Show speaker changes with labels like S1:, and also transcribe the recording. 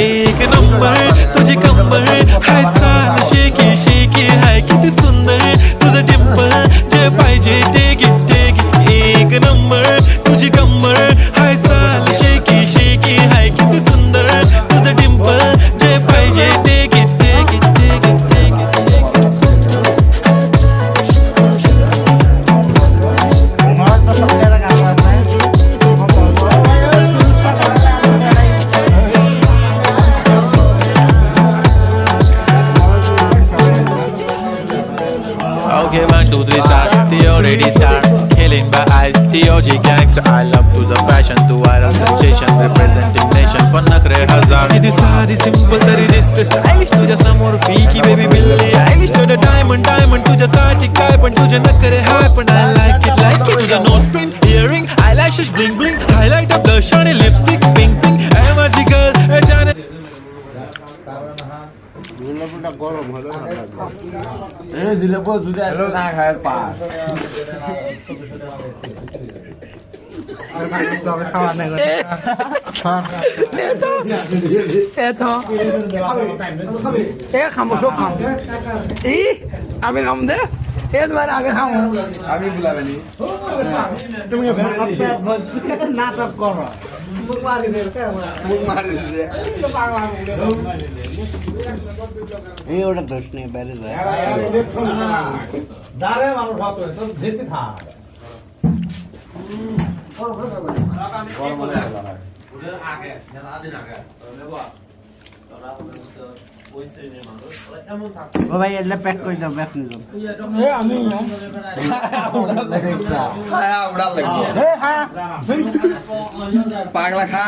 S1: एक नंबर तुझी कंबर हाय चाल शेकी शेकी हाय किती सुंदर तुझं डिंपल जे पाहिजे ते घे एक नंबर तुझी कंबर हाय चाल शेकी शेकी हाय किती सुंदर तुझं डिंपल जे पाहिजे ते घे Okay, 1, 2, 3, start. The already starts. Killing by eyes. The OG gangster. I love to the passion, to viral sensation. Representing nation. पण नखरे हजार. किती साधी simple तरी दिसते stylish. तुझ्या समोर फीकी baby बिल्ली आयलिश. तुझं diamond diamond तुझ्यासाठी काय पण तुझे नखरे हाय पण I like it. तुझं nose pin, earring, eyelashes bling bling. Highlighter, blush आणि lipstick pink pink. ऐ माझी girl, ऐ जाने.
S2: গরম হলো এই জিলেবো যদি আসলে না খায় পা আর ভাই তো খাওয়া নাই
S3: খামো সব খাম এই আমি খাম দে এবার আগে খামো
S2: আমি বুলাবেনি তুমি নাটক করো মুখ মারি দে এই ওটা দোষ নেই বাইরে যায় দাঁড়ে মানুষ ভাত করে তো যেতে থাক ও ভাই এলে প্যাক করে দাও ব্যাক নিয়ে যাও আমি পাগলা খা